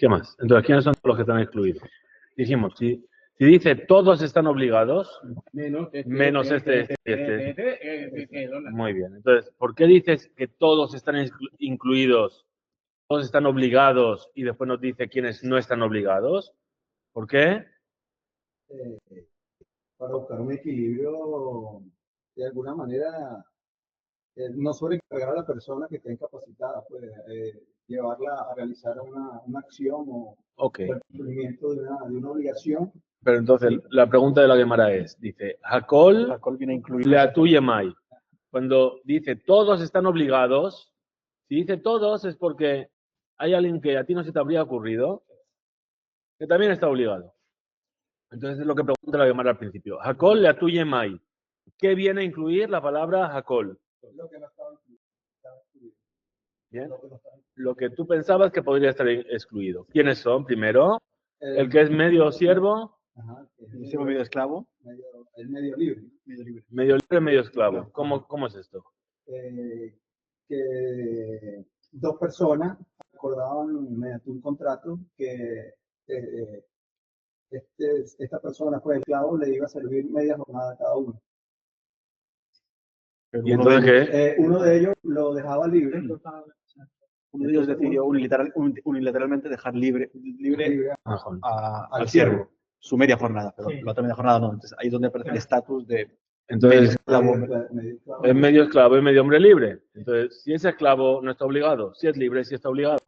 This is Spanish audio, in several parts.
¿Qué más? Entonces, ¿quiénes son los que están excluidos? Dijimos, si dice todos están obligados, menos este. Muy bien. Entonces, ¿por qué dices que todos están incluidos, todos están obligados y después nos dice quiénes no están obligados? ¿Por qué? Para buscar un equilibrio, de alguna manera, no sobrecargar a la persona que esté incapacitada, pues llevarla a realizar una acción o el cumplimiento de una obligación. Pero entonces, la pregunta de la Gemara es, dice, Hakol viene incluido. leatuyemai. Cuando dice todos están obligados, si dice todos es porque hay alguien que a ti no se te habría ocurrido, que también está obligado. Entonces es lo que pregunta la Gemara al principio. Hakol leatuyemai. ¿Qué viene a incluir la palabra Hakol? Lo que no estaba incluido. Bien. Lo que tú pensabas que podría estar excluido. ¿Quiénes son? Primero, el que es medio siervo. Ajá, Medio esclavo. El medio libre. Medio libre, medio esclavo. ¿Cómo es esto? Que dos personas acordaban mediante un contrato que esta persona, pues el esclavo, le iba a servir media jornada a cada uno. ¿Y entonces qué? Uno de ellos lo dejaba libre. Uno de ellos decidió unilateralmente dejar libre al siervo su media jornada, pero la otra media jornada no. Entonces ahí es donde aparece el estatus de entonces, esclavo. Es medio esclavo y medio hombre libre. Entonces, si es esclavo, no está obligado. Si es libre, sí está obligado.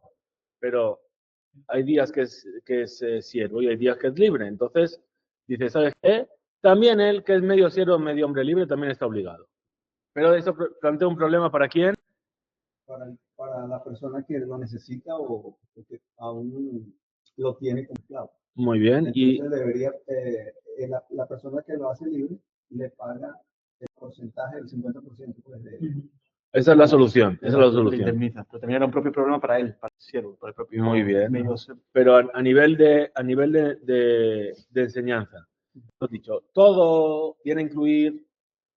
Pero hay días que es siervo y hay días que es libre. Entonces, dice, ¿sabes qué? También él, que es medio siervo, medio hombre libre, también está obligado. Pero eso plantea un problema ¿para quién? Para la persona que lo necesita o que aún lo tiene como esclavo. Muy bien. Entonces debería, la persona que lo hace libre le paga el porcentaje del 50%. Pues, esa es la solución. Esa es la solución. Indemniza, pero también era un propio problema para él, para el siervo, para el propio. Muy bien. Pero a nivel de enseñanza, hemos dicho, todo viene a incluir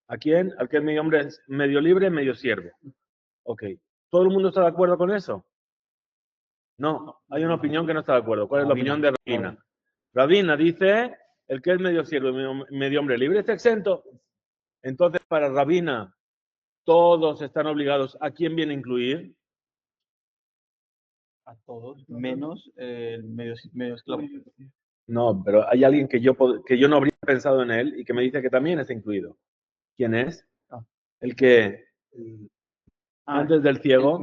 ¿a quién? Al que es medio hombre, medio libre, medio siervo. Ok. ¿Todo el mundo está de acuerdo con eso? No, hay una opinión que no está de acuerdo. ¿Cuál es la opinión de Rabina? Rabina dice, el que es medio siervo y medio hombre libre está exento. Entonces, para Rabina, todos están obligados. ¿A quién viene a incluir? A todos, menos el medio esclavo. No, pero hay alguien que yo no habría pensado en él y que me dice que también está incluido. ¿Quién es? El que antes del ciego.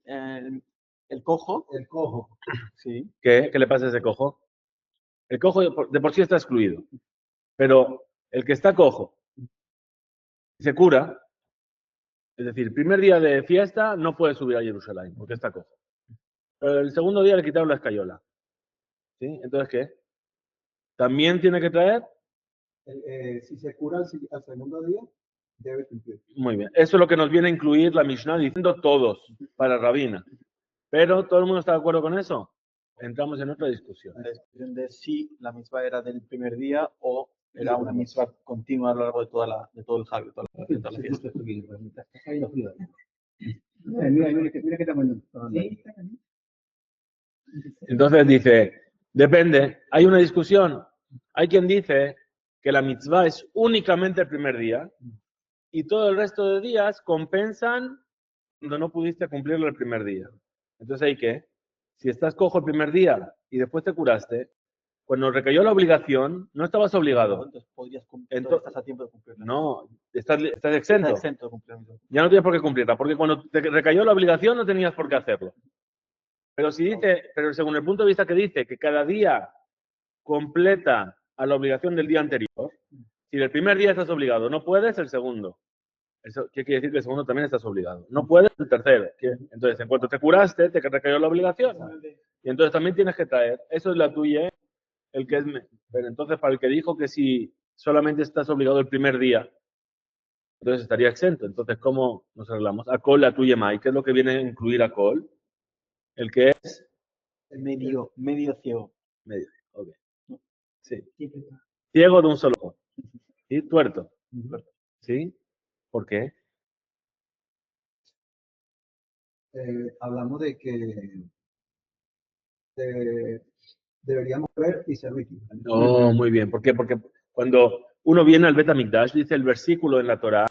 El cojo. El cojo. Sí. ¿Qué le pasa a ese cojo? El cojo de por sí está excluido. Pero el que está cojo se cura, es decir, el primer día de fiesta no puede subir a Jerusalén porque está cojo. Pero el segundo día le quitaron la escayola. ¿Sí? Entonces, ¿qué? ¿También tiene que traer? Si se cura al segundo día, debe cumplir. Muy bien. Eso es lo que nos viene a incluir la Mishnah diciendo todos para Rabina. Pero, ¿todo el mundo está de acuerdo con eso? Entramos en otra discusión. La discusión de si la misma era del primer día o era una misma continua a lo largo de todo el Javi, toda la fiesta. Entonces dice, depende, hay una discusión. Hay quien dice que la mitzvah es únicamente el primer día y todo el resto de días compensan cuando no pudiste cumplirlo el primer día. Entonces, ¿hay qué? Si estás cojo el primer día y después te curaste, cuando recayó la obligación, no estabas obligado. Entonces podrías cumplir, estás a tiempo de cumplirla. No, estás exento. Estás exento de cumplirla. Ya no tienes por qué cumplirla, porque cuando te recayó la obligación no tenías por qué hacerlo. Pero si dice, pero según el punto de vista que dice que cada día completa a la obligación del día anterior, si el primer día estás obligado, no puedes el segundo. Eso ¿qué quiere decir? Que el segundo también estás obligado. No puedes el tercero. Entonces, en cuanto te curaste, te recayó la obligación. Y entonces también tienes que traer. Eso es la tuya, el que es. Pero entonces, para el que dijo que si solamente estás obligado el primer día, entonces estaría exento. Entonces, ¿cómo nos arreglamos? Acol, la tuya, Mai. ¿Qué es lo que viene a incluir Acol? El que es. Medio ciego. Medio, ok. Sí. Ciego de un solo ojo. ¿Sí? Tuerto. ¿Sí? ¿Por qué? Hablamos de que deberíamos ver y ser víctimas. Oh, muy bien. ¿Por qué? Porque cuando uno viene al Bet HaMikdash, dice el versículo en la Torá,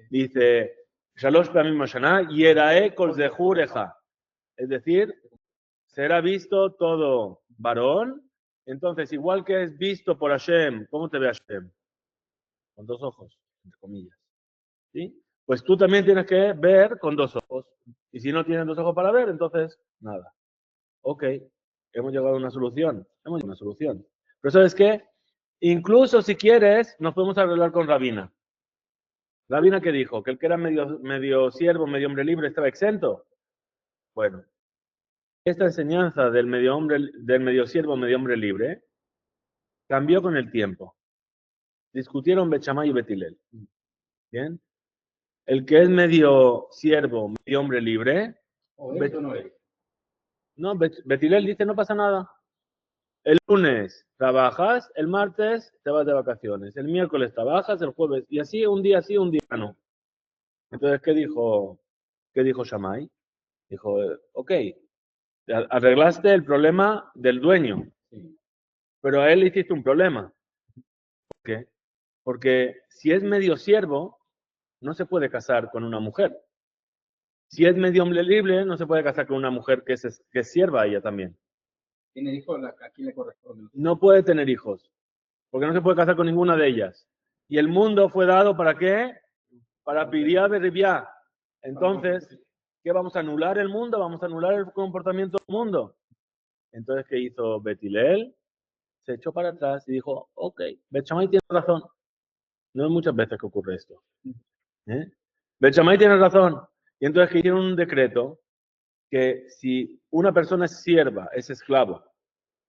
dice, Shalosh Pamim Hashanah, Yerae Kol Zehur Eja. Es decir, será visto todo varón. Entonces, igual que es visto por Hashem, ¿cómo te ve Hashem? Con dos ojos, entre comillas. ¿Sí? Pues tú también tienes que ver con dos ojos. Y si no tienes dos ojos para ver, entonces, nada. Ok, hemos llegado a una solución. Hemos llegado a una solución. Pero ¿sabes qué? Incluso si quieres, nos podemos arreglar con Rabina. ¿Rabina qué dijo? ¿Que el que era medio siervo, medio hombre libre estaba exento? Bueno, esta enseñanza del medio siervo, medio hombre libre, cambió con el tiempo. Discutieron Bet Shammai y Bet Hillel. ¿Bien? El que es medio siervo, medio hombre libre. ¿O es o no es? No, Bet Hillel dice no pasa nada. El lunes trabajas, el martes te vas de vacaciones, el miércoles trabajas, el jueves, y así un día sí, un día no. Entonces, ¿qué dijo Shammai? Dijo, ok, arreglaste el problema del dueño, pero a él le hiciste un problema. ¿Por qué? Porque si es medio siervo, no se puede casar con una mujer. Si es medio hombre libre, no se puede casar con una mujer que es sierva a ella también. ¿Tiene hijos? ¿A quién le corresponde? No puede tener hijos, porque no se puede casar con ninguna de ellas. Y el mundo fue dado ¿para qué? Para Piriá Berribiá. Entonces, ¿qué vamos a anular el mundo? ¿Vamos a anular el comportamiento del mundo? Entonces, ¿qué hizo Bet Hillel? Se echó para atrás y dijo, ok, Bet Shammai tiene razón. No es muchas veces que ocurre esto. Bet Shammai tiene razón. Y entonces que hicieron un decreto que si una persona es sierva, es esclavo,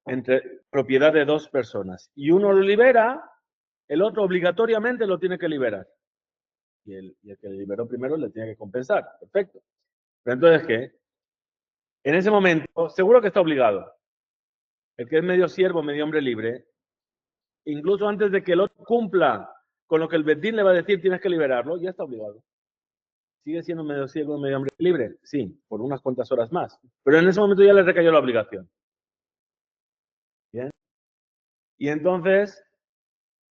entre propiedad de dos personas, y uno lo libera, el otro obligatoriamente lo tiene que liberar. Y el que le liberó primero le tiene que compensar. Perfecto. Pero entonces, ¿qué? En ese momento, seguro que está obligado. El que es medio siervo, medio hombre libre, incluso antes de que el otro cumpla con lo que el Bedín le va a decir, tienes que liberarlo, ya está obligado. ¿Sigue siendo medio siervo, medio hombre libre? Sí, por unas cuantas horas más. Pero en ese momento ya le recayó la obligación. ¿Bien? Y entonces,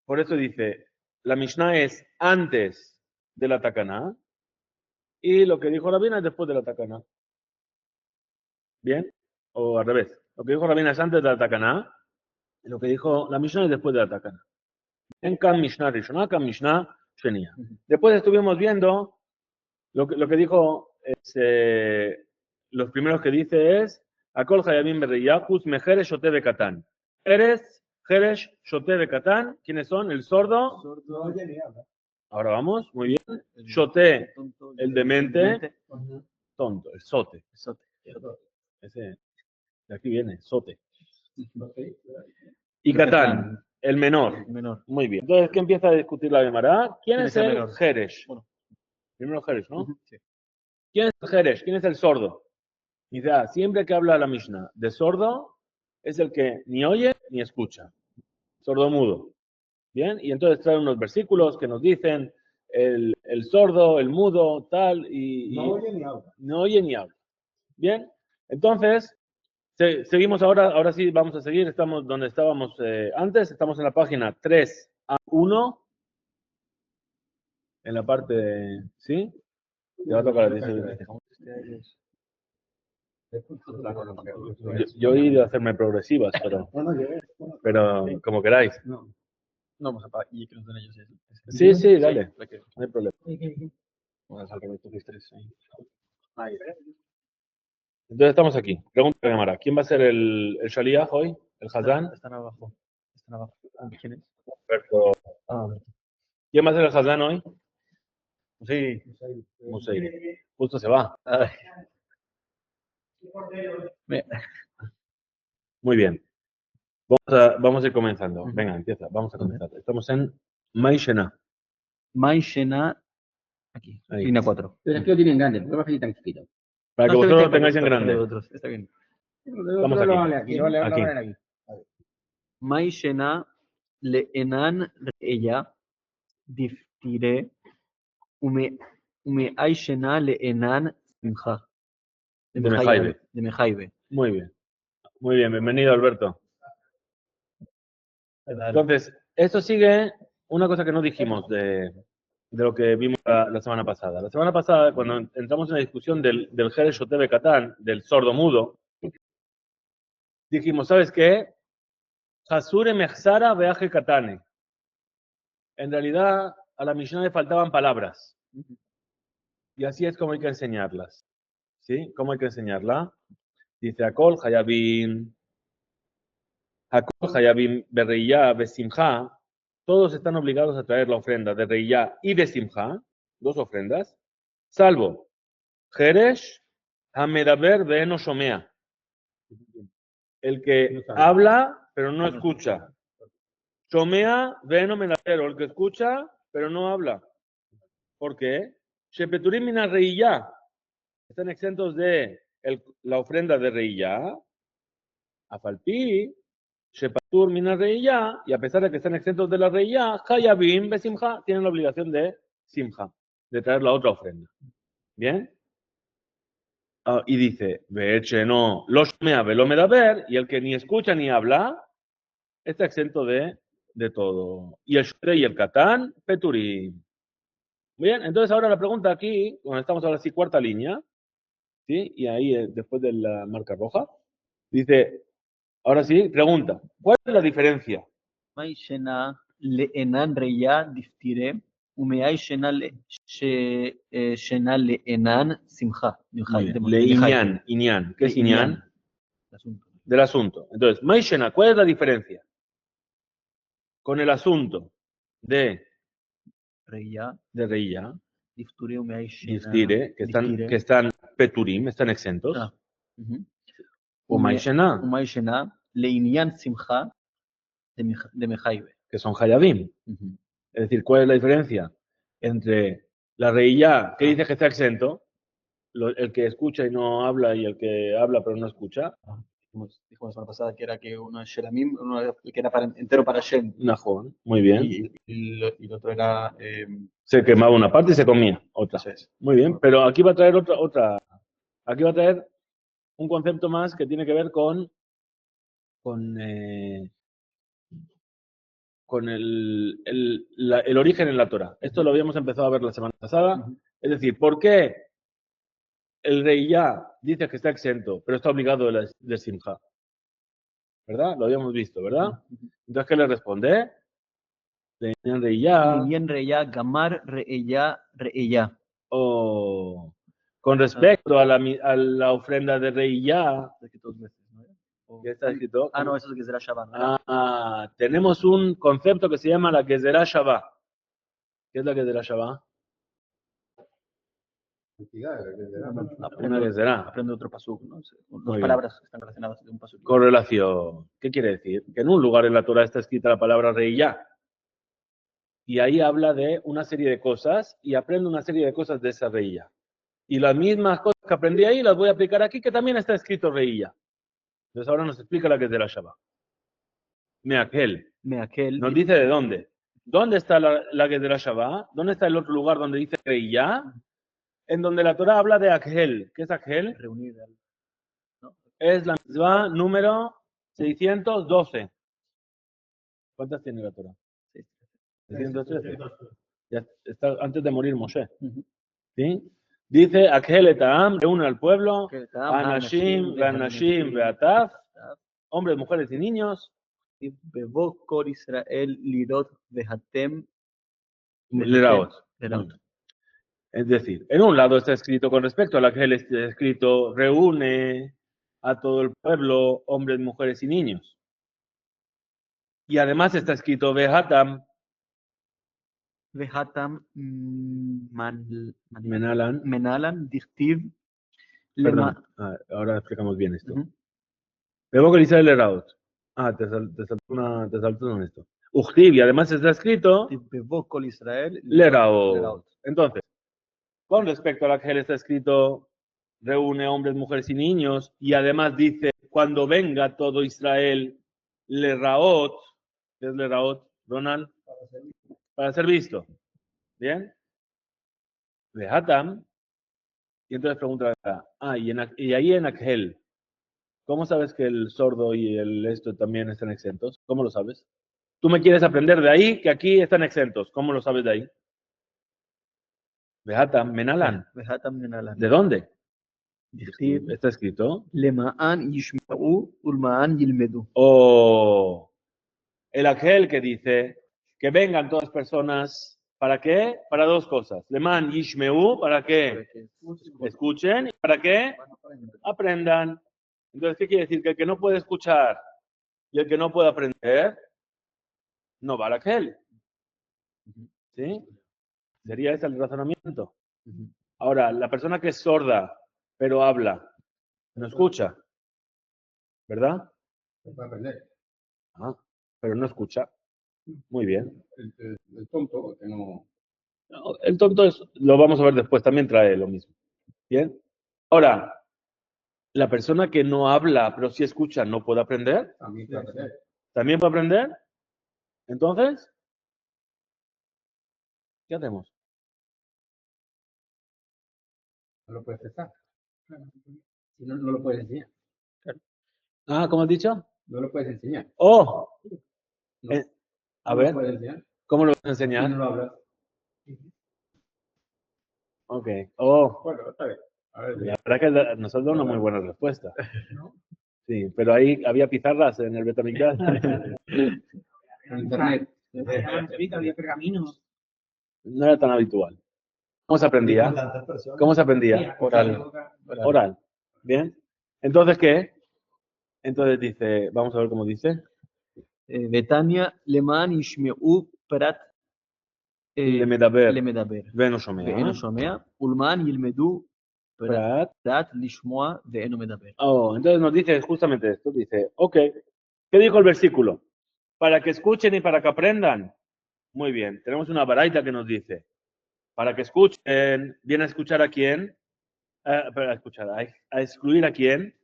por eso dice, la Mishnah es antes de la Takaná y lo que dijo Rabina es después de la Takaná. ¿Bien? O al revés. Lo que dijo Rabina es antes de la Takaná y lo que dijo la Mishnah es después de la Takaná. En Kam Mishnah Rishonah, Kam Mishnah Shenia. Después estuvimos viendo lo que dijo, los primeros que dice es Akol Hayabim Berriyakus Mejeres Shote Bekatán. Eres Jeresh Shote Bekatán. ¿Quiénes son? El sordo. No oye ni habla. Ahora vamos, muy bien. Shote, el demente. Tonto, el sote. Ese, de aquí viene, sote. Y Catán, el menor. Muy bien. Entonces, ¿qué empieza a discutir la Gemara? ¿Quién es el Jeresh? Bueno, primero Jeresh, ¿no? Sí. ¿Quién es el Jeresh? ¿Quién es el sordo? Dice, siempre que habla la Mishnah de sordo, es el que ni oye ni escucha. Sordo mudo. Bien, y entonces trae unos versículos que nos dicen el sordo, el mudo, tal, y no oye ni habla. No oye ni habla. Bien, entonces, seguimos ahora sí vamos a seguir, estamos donde estábamos antes, estamos en la página 3A1, en la parte, ¿sí? Te va a tocar, yo he ido a hacerme progresivas, pero como queráis. No, vamos a y que nos den ellos. Sí, dale, no hay problema. Entonces estamos aquí. Pregunta de cámara. ¿Quién va a ser el Shaliach hoy? ¿El Hazán? Están abajo. ¿Quién es? Perfecto. ¿Quién va a ser el Hazán hoy? Sí. Musei. Justo se va. Muy bien. Vamos a ir comenzando. Venga, empieza. Vamos a comenzar. Estamos en Maishena. Maishena. Aquí. Línea 4. Pero es que lo tienen grande, ¿por qué va a salir tan chiquito? Para que vosotros lo tengáis en grande. Está bien. Estamos aquí. Maishena le'enan re'eya diftire ume aishena le'enan simcha. De Mejaibe. Muy bien. Muy bien, bienvenido, Alberto. Entonces, esto sigue una cosa que no dijimos de lo que vimos la semana pasada. La semana pasada, cuando entramos en la discusión del Jerez Shoteve Katán, del sordo mudo, dijimos, ¿sabes qué? Hasure Mechsara Beaje Katane. En realidad, a la Mishnah le faltaban palabras. Y así es como hay que enseñarlas. ¿Sí? ¿Cómo hay que enseñarla? Dice, Akol Hayabim Berreiyá Besimha, todos están obligados a traer la ofrenda de Reiyá y Besimha, dos ofrendas, salvo Jeresh Hamedaber Beeno Shomea, el que habla pero no escucha. Shomea Beeno Medaber, el que escucha pero no habla. ¿Por qué? Shepeturim Mina Reiyá, están exentos de la ofrenda de Reiyá, Afalpi. Shepatur mina reiyá, y a pesar de que están exentos de la reiyá, Hayabim besimha, tienen la obligación de simha, de traer la otra ofrenda. ¿Bien? Y dice, Beeche no, los mea velomedaber, y el que ni escucha ni habla, está exento de todo. Y el shre y el katán, peturim. Bien, entonces ahora la pregunta aquí, cuando estamos ahora sí, cuarta línea, ¿sí? Y ahí después de la marca roja, dice, ahora sí, pregunta, ¿cuál es la diferencia? מהי שינה לאינן ראייה דפתירה, ומאי שינה לאינן שמחה. Le Iñán, Iñán. ¿Qué es Iñán? Del asunto. Entonces, Maishena, ¿cuál es la diferencia? Con el asunto de ראייה, Reilla, דפתירה ומאי שינה. Diftire, que están Peturim, están exentos. O Maishena, ומאי שינה לעניין שמחה דמחייבה. que son Hayabim. Es decir, ¿cuál es la diferencia entre la Reilla, que dice que está exento, el que escucha y no habla, y el que habla pero no escucha? Dijimos la semana pasada que era que uno es Shelamim, uno que era entero para Shem. Najón, muy bien. Y el otro era... Se quemaba una parte y se comía otra. Muy bien, pero aquí va a traer otra. Aquí va a traer un concepto más que tiene que ver con el origen en la Torah. Esto lo habíamos empezado a ver la semana pasada. Es decir, ¿por qué el rey ya dice que está exento, pero está obligado de Simha? ¿Verdad? Lo habíamos visto, ¿verdad? Entonces, ¿qué le responde? Linyan reya, gamar reya. O con respecto a la ofrenda de rey ya, ¿qué está escrito? No, eso es Gezerá Shabbat. Tenemos un concepto que se llama la Gezerá Shabbat. ¿Qué es la Gezerá Shabbat? Una Gezerá. Aprende otro pasuk, ¿no? Dos palabras que están relacionadas de un pasuk. Correlación. ¿Qué quiere decir? Que en un lugar en la Torah está escrita la palabra rey ya. Y ahí habla de una serie de cosas y aprende una serie de cosas de esa reilla. Y las mismas cosas que aprendí ahí las voy a aplicar aquí, que también está escrito reilla. Entonces ahora nos explica la que es de la Shabbat. Meakel. Nos dice de dónde. ¿Dónde está la que es de la Shabbat? ¿Dónde está el otro lugar donde dice reilla? En donde la Torah habla de Akhel. ¿Qué es Akhel? Reunir. ¿No? Es la mitzvah número 612. ¿Cuántas tiene la Torah? 613. Ya está antes de morir Moshe. ¿Sí? Dice, Akhel etam, reúne al pueblo, Anashim, Ganashim, Beataf, hombres, mujeres y niños. Bebok Kor Israel Lidot Vehatem Leraot. Es decir, en un lado está escrito con respecto a la Akhel, está escrito, reúne a todo el pueblo, hombres, mujeres y niños. Y además está escrito Vehatam, Vehatam Menalan, Dichtiv. Perdón, ahora explicamos bien esto. Luego que dice Leraot. Te saltó en esto. Uchtiv, y además está escrito Leraot. Entonces, con respecto a la que está escrito, reúne hombres, mujeres y niños, y además dice, cuando venga todo Israel, Leraot, ¿qué es Leraot, Ronald? Para ser visto. ¿Bien? Vehatam, y entonces pregunta, y ahí en Akhel, ¿Cómo sabes que el sordo y el esto también están exentos? ¿Cómo lo sabes? Tú me quieres aprender de ahí que aquí están exentos. ¿Cómo lo sabes de ahí? Beata, Menalan. Vehatam menalan. ¿De dónde? Dichtiv, Está escrito. lema'an yishma'u ulma'an yilmedu. O el aquel que dice que vengan todas personas. ¿Para qué? Para dos cosas. Leman yishmeu, ¿para qué? Escuchen. ¿Y para qué? Aprendan. Entonces, ¿qué quiere decir? Que el que no puede escuchar y el que no puede aprender, no va a aquel. ¿Sí? Sería ese el razonamiento. Ahora, la persona que es sorda, pero habla, no escucha, ¿verdad? Se puede aprender. Ah, pero no escucha. Muy bien. El tonto, que no. No, el tonto es, lo vamos a ver después, también trae lo mismo. Bien. Ahora, la persona que no habla, pero sí escucha, ¿no puede aprender? También puede aprender. ¿También puede aprender? Entonces, ¿qué hacemos? No lo puedes cesar. Si no, no lo puedes enseñar. Ah, ¿cómo has dicho? No lo puedes enseñar. Oh, No. a No lo ver, puedes enseñar. ¿cómo lo vas a Si no enseñar? lo hablas. Ok. Oh, Bueno, está bien. A ver, la verdad que nos has dado una muy buena respuesta. Sí, pero ahí había pizarras en el Betamigdash. en internet. Estaban escritos, había pergaminos. No era tan habitual. ¿Cómo se aprendía? Tantas personas. ¿Cómo se aprendía? Oral. ¿Bien? Entonces, ¿qué? Entonces dice, vamos a ver cómo dice. Betania lema'an yishma'u prat Lemedaber. lemedaber. Ve'eno shomea. ואינו שומע, ולמען ילמדו Prat. פרט לשמוע ואינו מדבר. Oh, entonces nos dice justamente esto. Dice, ok. ¿Qué dijo el versículo? Para que escuchen y para que aprendan. Muy bien. Tenemos una baraita que nos dice, para que escuchen, ¿viene a escuchar a quién? Para escuchar, a excluir a quién?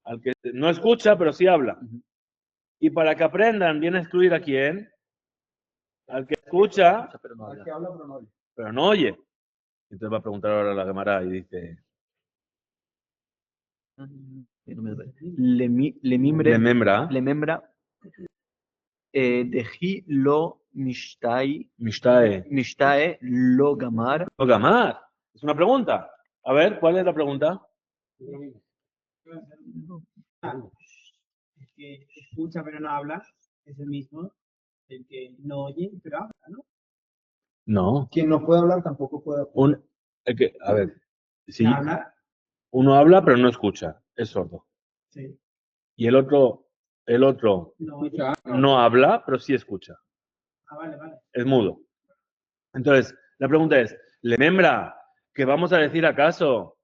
Al que no escucha, pero sí habla. Y para que aprendan, ¿viene a excluir a quién? Al que escucha, pero no Al habla. que habla, pero no oye. pero no oye. Entonces va a preguntar ahora a la Gemara y dice, ואינו מדבר. לממרה, Lemembra, לממרה, דחי לא משתאי, Mishtae, משתאה לא גמר, Gamar. Es una pregunta. A ver, ¿cuál es la pregunta? El que escucha pero no habla es el mismo. El que no oye pero habla, ¿no? No. Quien no puede hablar tampoco puede aprender. A ver, sí, Habla, uno habla pero no escucha, es sordo. sí. Y el otro No oye. no habla pero sí escucha, Ah, vale, vale. es mudo. Entonces, la pregunta es, Lemembra, ¿que vamos a decir acaso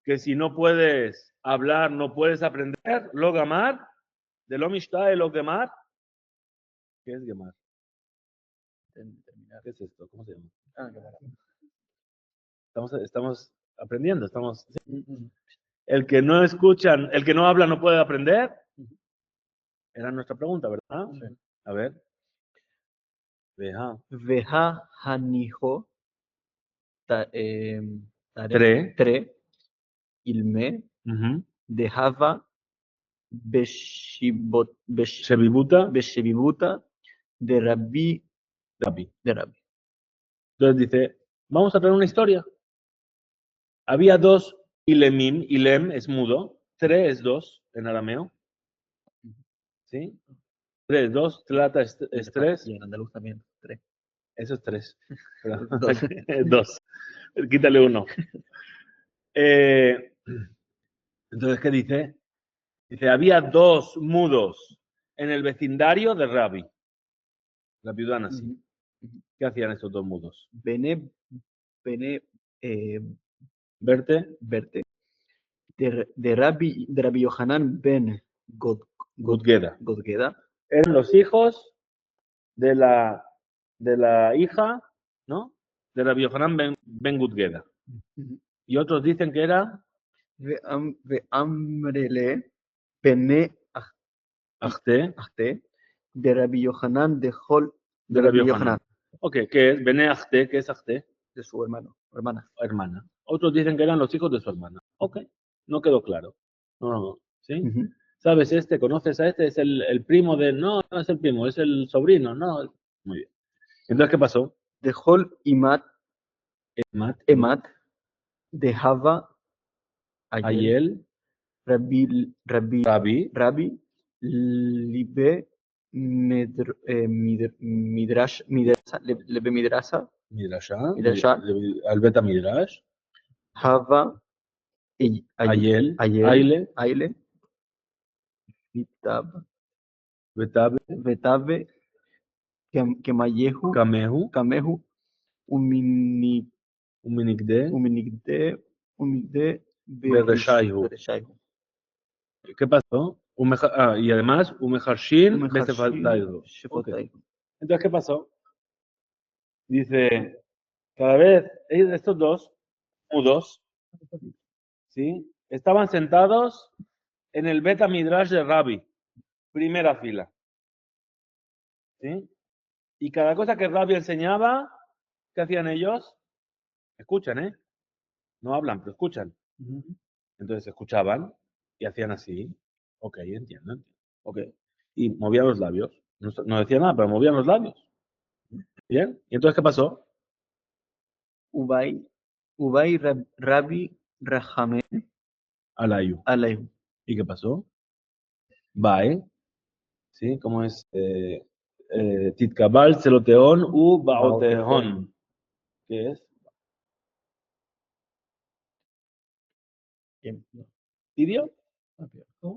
que si no puedes hablar no puedes aprender? ¿Lo gamar? ¿De lo mishtae lo gemar? ¿Qué es gemar? ¿Qué es esto? ¿Cómo se llama? Estamos aprendiendo, estamos... El que no escuchan, el que no habla no puede aprender. Era nuestra pregunta, ¿verdad? Sí. A ver. Veja. וההניחו Tre. תרא ילמה Ujú. דהבה Shebibuta. בשביבותא דרבי Dabi. דרבי. Entonces dice, vamos a traer una historia. Había dos ilemim. Ilem es mudo. Tre es dos en arameo. ¿Sí? Tres, dos. Tlata es tres. Y en andaluz también, tres. Eso es tres. Pero- Dos. Dos. Quítale uno. Entonces, ¿qué dice? Dice, había dos mudos en el vecindario de Rabi. La viuda Nasi. ¿Qué hacían estos dos mudos? Bene ¿Verte? verte. De Rabbi Yohanan ben Gudgeda. Godgeda. Eran los hijos de la hija, ¿no? De Rabbi Yohanan ben Gudgeda. Y otros dicen que era Ve'amrele Bene Achte Achte. De Rabbi Yohanan de Hol. de Rabbi Yohanan. Ok, ¿qué es? Bene Achte, ¿qué es Achte? De su hermano, hermana. Hermana. Otros dicen que eran los hijos de su hermana. Ok, no quedó claro. No. ¿Sí? Ujú. ¿Sabes este? ¿Conoces a este? Es el primo de... No, no es el primo, es el sobrino. No. Muy bien. Entonces, ¿qué pasó? Dejol Imat Emat, Emat dejaba Ayel Ayel, Rabi, Rabbi Libe Midrasa Libe Midrasa Midrashá, Midrasha al Beta Midrash, Hava Ayel, Ayel Aile, Aile Vitab Betabe, Vetabe Kemayehu Kamehu, Kamehu Uminigde Uminigde, Umigde Bereshaihu. Bereshaihu ¿Qué pasó? Y además, Umeharshin, Besefaltaihu. Ok. Shefotaihu. Entonces, ¿qué pasó? Dice, cada vez, estos dos mudos, ¿sí? Estaban sentados en el Beta Midrash de Rabbi, primera fila. ¿Sí? Y cada cosa que Rabbi enseñaba, ¿qué hacían ellos? Escuchan, ¿eh? No hablan, pero escuchan. Entonces escuchaban y hacían así. Ok, entiendo. Ok. Y movían los labios. No decían nada, pero movían los labios. ¿Bien? ¿Y entonces qué pasó? Ubay Rabbi Rahame Alayu. Alayhu. ¿Y qué pasó? Bae. ¿Sí? ¿Cómo es? Titkabal, Celoteón, U, Baoteón. ¿Qué es? ¿Tidio?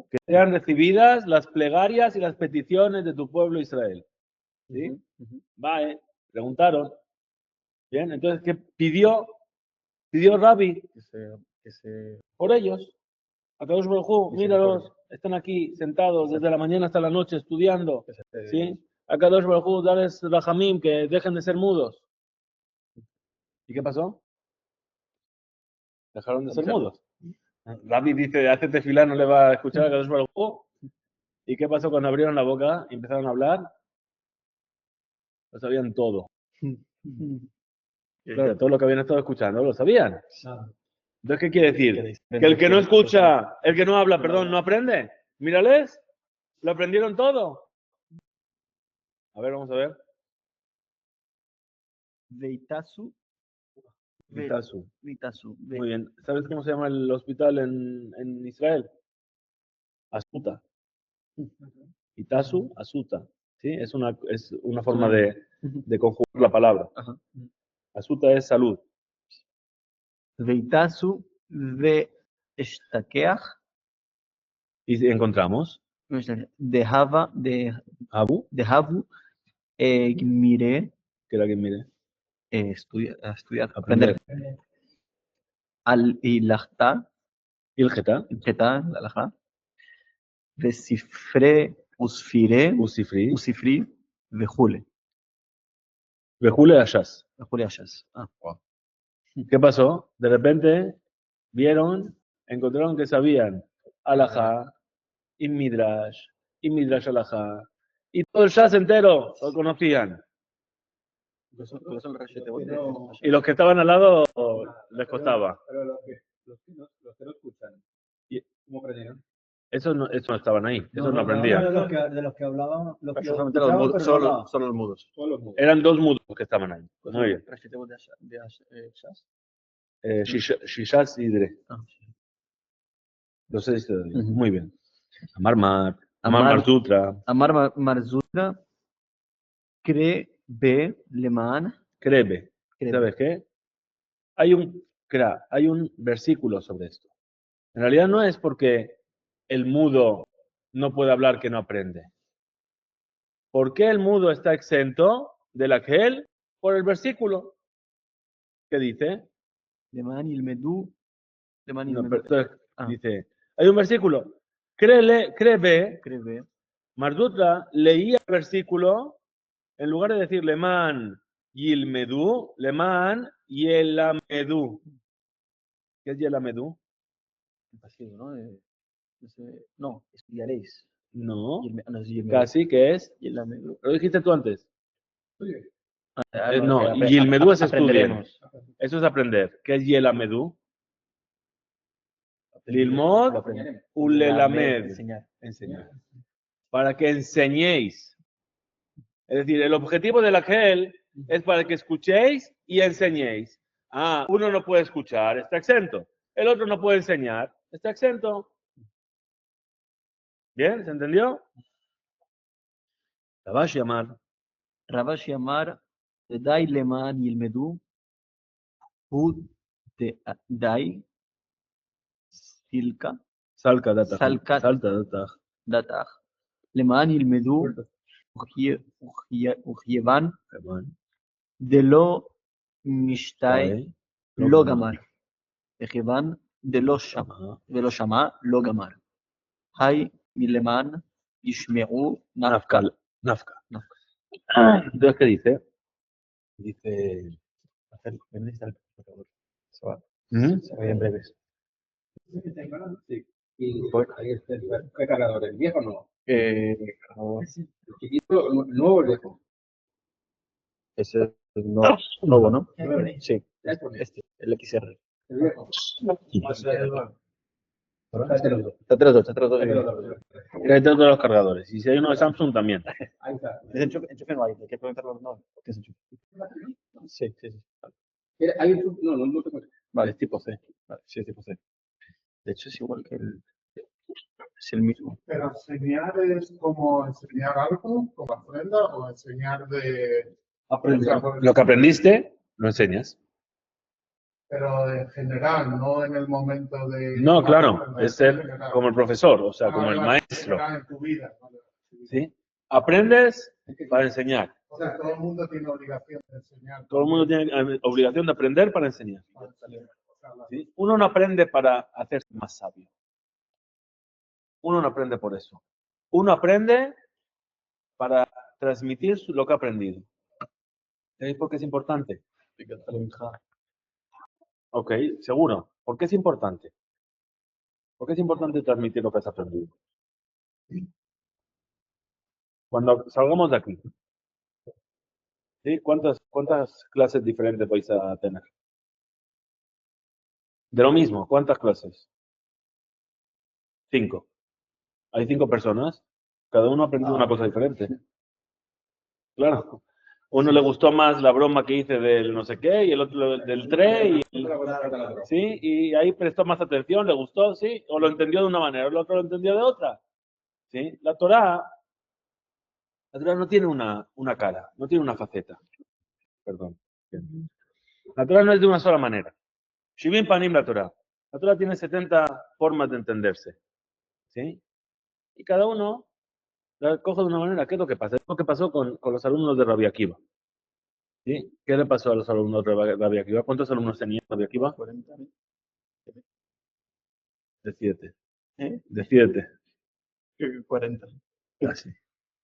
Que sean recibidas las plegarias y las peticiones de tu pueblo Israel. ¿Sí? Bae. Preguntaron. Bien, entonces, ¿qué pidió? Pidió Rabbi por ellos. Akadosh Baruj Hu, míralos, están aquí sentados desde la mañana hasta la noche estudiando. ¿Sí? Akadosh Baruj Hu, dales Rahamim, que dejen de ser mudos. ¿Y qué pasó? Dejaron de ser mudos. Rabbi dice, hace tefilá, no le va a escuchar a Akadosh Baruj Hu. ¿Y qué pasó cuando abrieron la boca y empezaron a hablar? Lo sabían todo. Claro, todo lo que habían estado escuchando, lo sabían. Entonces, ¿qué quiere decir? Que el que no escucha, el que no habla, perdón, no aprende. Mírales, lo aprendieron todo. A ver, vamos a ver. Veitasu. Vitasu. Veitasu. Muy bien. ¿Sabes cómo se llama el hospital en Israel? Asuta. Itasu, Asuta. ¿Sí? Es una forma de conjugar la palabra. Ajá. Asuta es salud. Veitasu ve eshtakeach Y encontramos dejaba Abu, dejavu mire que era quien mire, estudiar aprender. al ilachta Ilgeta, la alajá vesifre Usifri, usifri vejule Bejule Ashas. vejule ashas. ¿Qué pasó? De repente vieron, encontraron que sabían alajá, y midrash alajá, y todo el Shas entero lo conocían. Y los que estaban al lado les costaba. Pero los que no escuchan, Y ¿cómo aprendieron? Eso no estaban ahí, eso no aprendían. De los que hablaban, los que Solamente los escuchaban, mudos, pero solo no hablaban. solo los mudos. Todos los mudos. Eran dos mudos los que estaban ahí. Muy bien. Shishas y Dre. Los 6 de día. Muy bien. Amar Marzutra. Amar Marzutra be leman Crebe. ¿Sabes qué? Hay un versículo sobre esto. En realidad no es porque el mudo no puede hablar que no aprende. ¿Por qué el mudo está exento de la que él? Por el versículo. ¿Qué dice? leman ilmedu No, pero entonces, Ah. dice, hay un versículo. Crebe, crebe Marzutra leía el versículo, en lugar de decir Leman Yilmedu, Leman Yelamedú. ¿Qué es Yelamedú? pasivo, ¿no? No, estudiaréis. No, No es Yilmedu. casi que es. Yilmedu. Lo dijiste tú antes. Ah, No, que Yilmedú es aprenderemos. estudien. Eso es aprender. ¿Qué es Yelamedú? Lilmod ulelamed. Enseñar. Para que enseñéis. Es decir, el objetivo de la gel es para que escuchéis y enseñéis. Ah, uno no puede escuchar, está exento. El otro no puede enseñar, está exento. ¿Bien? ¿Se entendió? La vas a llamar. רבש אמר, די למען ילמדו, הוא די סילקה, Salca data. Salca. Salta data. דתך, למען ילמדו, וכיוון דלא משתאי לא גמר, וכיוון דלא שמע ולא שמע לא גמר. היי מלמען ישמעו נפקא. Nafka. Entonces, ¿qué dice? Dice, ¿dónde está el profesor? ¿Mm? Se va en breves. Sí. Y ahí está ¿qué cargador? ¿El viejo o no? El chiquito, el nuevo o el viejo. Ese es nuevo, ¿no? Sí, Ya con este, el XR. el viejo. Está los dos. Hay todos los cargadores. Y si hay uno de Samsung también. Ahí está. ¿Es enchufe no hay? Hay que preguntarlo, no. ¿Qué es enchufe? Sí. Hay un no te cuento. Vale, es tipo C. Vale, sí, es tipo C. De hecho, es igual que el... Es el mismo. Pero enseñar es como enseñar algo, como ofrenda, o enseñar de... Lo que aprendiste, lo enseñas. Pero en general, no en el momento de... No, claro. Es ser general. como el profesor, o sea, como el Vale, maestro. general en tu vida. Vale. ¿Sí? Aprendes para enseñar. O sea, todo el mundo tiene obligación de enseñar. Todo el mundo tiene obligación de aprender para enseñar. ¿Sí? Uno no aprende para hacerse más sabio. Uno no aprende por eso. Uno aprende para transmitir lo que ha aprendido. ¿Sabéis por qué es importante? Ok, seguro. ¿Por qué es importante? ¿Por qué es importante transmitir lo que has aprendido? Cuando salgamos de aquí, ¿sí? ¿Cuántas clases diferentes vais a tener? De lo mismo, ¿cuántas clases? 5. Hay 5 personas. Cada uno ha aprendido una cosa diferente. Claro. Uno le gustó más la broma que hice del no sé qué y el otro del tre sí, y ahí prestó más atención, le gustó, sí, o lo entendió de una manera, el otro lo entendió de otra. ¿Sí? La Torá no tiene una cara, no tiene una faceta. Perdón. La Torá no es de una sola manera. Shivim Panim la Torá. La Torá tiene 70 formas de entenderse. ¿Sí? Y cada uno la coge de una manera. ¿Qué es lo que pasa? Es lo que pasó con los alumnos de Rabbi Akiva. ¿Sí? ¿Qué le pasó a los alumnos de Rabbi Akiva? ¿Cuántos alumnos tenía Rabbi Akiva? 40. De 7. ¿Eh? De 7. 40. Casi.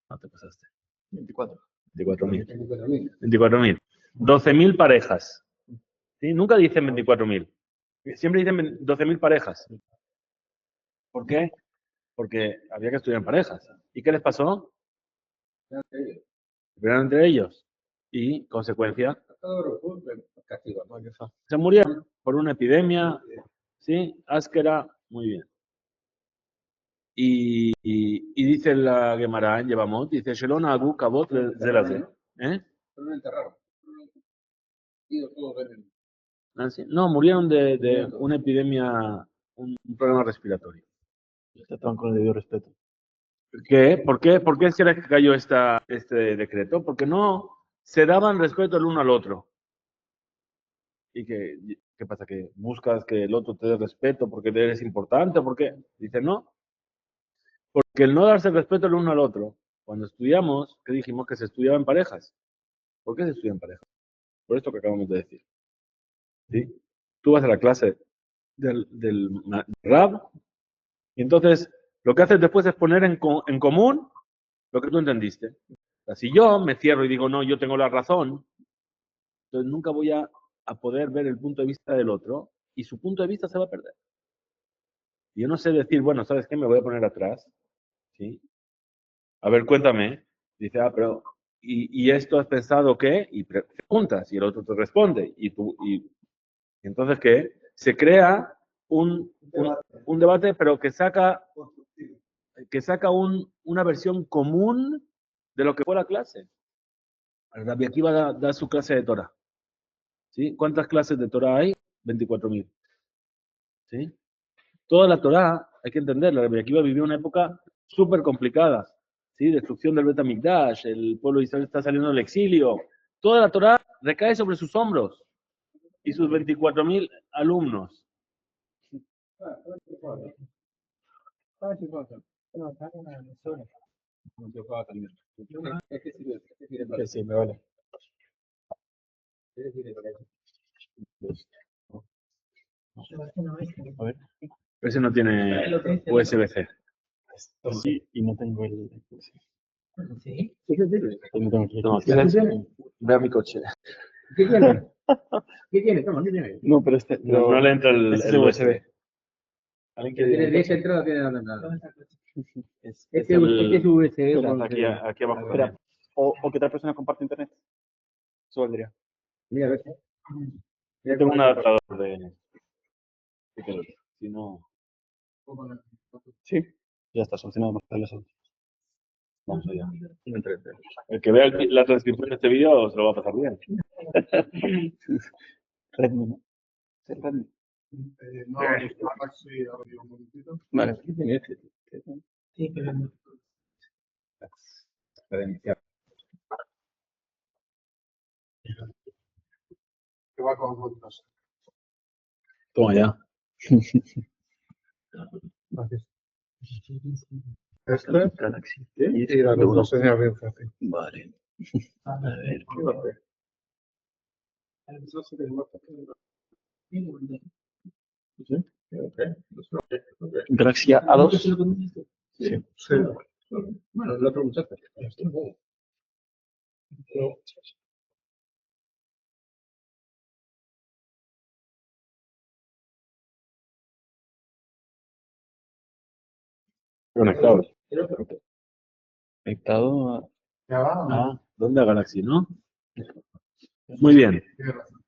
No te pasaste. 24. 24.000. 24.000. 12.000 parejas. ¿Sí? Nunca dicen 24.000. Siempre dicen 12.000 parejas. ¿Por qué? Porque había que estudiar en parejas. ¿Y qué les pasó? Estuvieron entre ellos. Y, consecuencia, se murieron por una epidemia. ¿Sí? Áskera, muy bien. Y dice la Gemara en Yevamot, dice, Shelona Agu Kabot Zelazé. ¿Eh? No, murieron de una epidemia, un problema respiratorio. Trataban con el debido respeto. ¿Qué? ¿Por qué? ¿Por qué se les cayó este decreto? Porque no se daban respeto el uno al otro. ¿Y qué pasa? ¿Que buscas que el otro te dé respeto porque eres importante? ¿Por qué? Dice, no. Porque el no darse respeto el uno al otro, cuando estudiamos, ¿qué dijimos? Que se estudiaba en parejas. ¿Por qué se estudia en parejas? Por esto que acabamos de decir. ¿Sí? Tú vas a la clase del Rab y entonces lo que haces después es poner en común lo que tú entendiste. O sea, si yo me cierro y digo, no, yo tengo la razón, entonces nunca voy a poder ver el punto de vista del otro y su punto de vista se va a perder. Y yo no sé decir, bueno, ¿sabes qué? Me voy a poner atrás. ¿Sí? A ver, cuéntame. Dice, pero, ¿y esto has pensado qué? Y preguntas, y el otro te responde. Y entonces, ¿qué? Se crea un debate, pero que saca una versión común de lo que fue la clase. Rabbi Akiva da su clase de Torah. ¿Sí? ¿Cuántas clases de Torah hay? 24.000. ¿Sí? Toda la Torah, hay que entenderla, Rabbi Akiva vivió una época súper complicada. ¿Sí? Destrucción del Bet HaMikdash, el pueblo de Israel está saliendo del exilio. Toda la Torah recae sobre sus hombros y sus 24.000 alumnos. Sí, me vale. A ver. Ese no tiene USB-C. Sí, y no tengo el... Sí. No tengo el... No, ¿tienes? Ve a mi coche. ¿Qué tiene? ¿Qué tiene? Toma, ¿qué tiene? No, pero este... No le entra el este es el USB. ¿Alguien ¿Tiene quiere de esa entrada o tiene de otra entrada? Este el- es USB. Espera, con- aquí abajo. Espera, también. o que otra persona comparte internet. Eso valdría. Mira, a ver. Yo tengo un adaptador de... Si no... Sí. Ya está solucionado más tarde. Vamos allá. El que vea la transcripción de este vídeo se lo va a pasar bien. Redmi, ¿no? Sí, Redmi. No, Galaxy Audio un momentito. Vale. ¿Qué tiene este? Sí, pero no. Para iniciar. Que va con Windows. Toma ya. Este Galaxy. y la contraseña bien fácil. Vale. A ver. Galaxy A2. Sí. Sí. Bueno, el otro muchacho. Conectado. Conectado a... Ya va. Ah, ¿dónde a Galaxy, no? Muy bien. Tiene razón.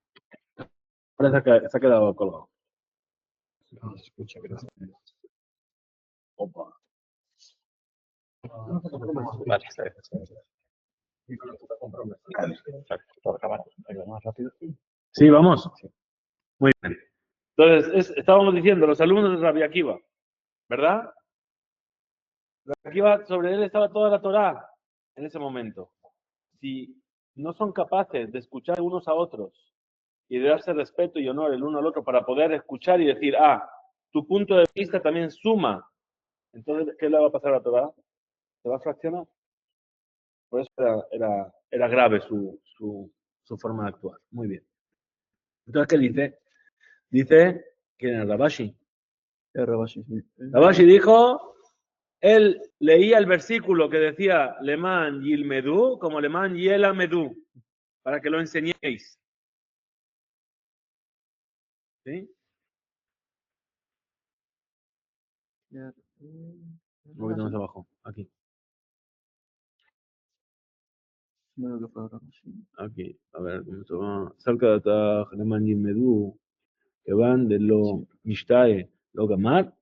Ahora se ha quedado colgado. No se escucha, creo. Opa. Vale, está bien. Por acabar, más rápido. Sí, vamos. Muy bien. Entonces, estábamos diciendo, los alumnos de Rabbi Akiva, ¿verdad? Rabbi Akiva, sobre él estaba toda la Torá en ese momento. Si no son capaces de escuchar unos a otros y de darse respeto y honor el uno al otro para poder escuchar y decir, tu punto de vista también suma, entonces, ¿qué le va a pasar a la Torá? ¿Se va a fraccionar? Por eso era grave su forma de actuar. Muy bien. Entonces, ¿qué dice? Dice que en el Rabashi. Rabashi dijo, él leía el versículo que decía Leman Yilmedú como Leman Yelamedú, para que lo enseñéis. ¿Sí? Un poquito más abajo, aquí. Aquí, a ver, ¿cómo se llama? Cerca de Leman Yilmedú, que van de lo Mishtae, lo Gamar,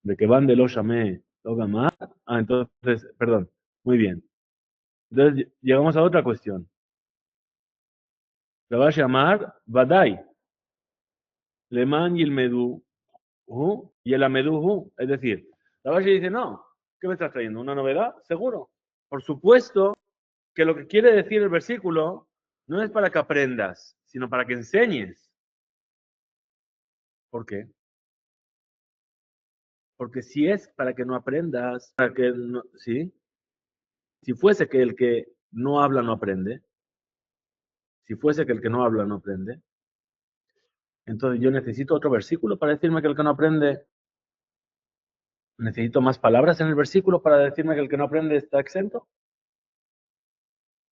de que van de lo Shamé, lo Gamar. Entonces, perdón, muy bien. Entonces, llegamos a otra cuestión. La va a llamar Vadai. Leman Yilmedú y el Amedú. Es decir, la Valle dice, no, ¿qué me estás trayendo? ¿Una novedad? Seguro. Por supuesto que lo que quiere decir el versículo no es para que aprendas, sino para que enseñes. ¿Por qué? Porque si es para que no aprendas, para que no, ¿sí? Si fuese que el que no habla no aprende, si fuese que el que no habla no aprende, entonces yo necesito otro versículo para decirme que el que no aprende, necesito más palabras en el versículo para decirme que el que no aprende está exento.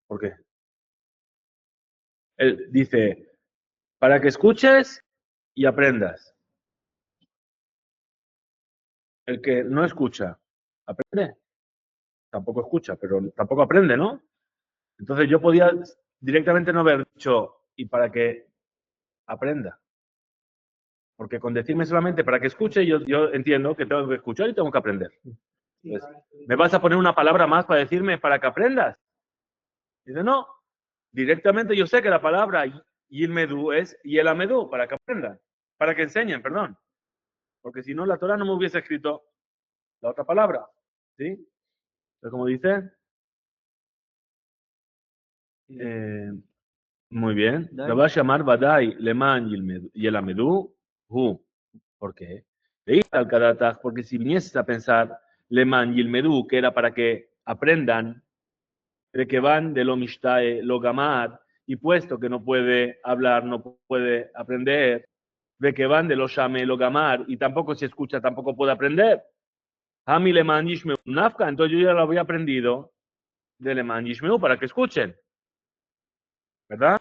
¿Por qué? Él dice, para que escuches y aprendas. El que no escucha, ¿aprende? Tampoco escucha, pero tampoco aprende, ¿no? Entonces yo podía directamente no haber dicho, y para que aprenda. Porque con decirme solamente para que escuche, yo entiendo que tengo que escuchar y tengo que aprender. Entonces, ¿me vas a poner una palabra más para decirme para que aprendas? Dice, no. Directamente yo sé que la palabra Yilmedú es Yelamedú, para que aprendan, para que enseñen, perdón. Porque si no, la Torah no me hubiese escrito la otra palabra. ¿Sí? Entonces, como dice, muy bien. La va a llamar Badai Leman Yelamedú Hu. ¿Por qué? Al Kadataj, porque si vinieses a pensar Leman Yilmedú, que era para que aprendan, de que van de lo Mishtae, lo Gamar, y puesto que no puede hablar, no puede aprender, de que van de lo Shame, lo Gamar, y tampoco se escucha, tampoco puede aprender. Hami Leman Yishmeu Nafka, entonces yo ya lo había aprendido de Leman Yishmeu para que escuchen. ¿Verdad?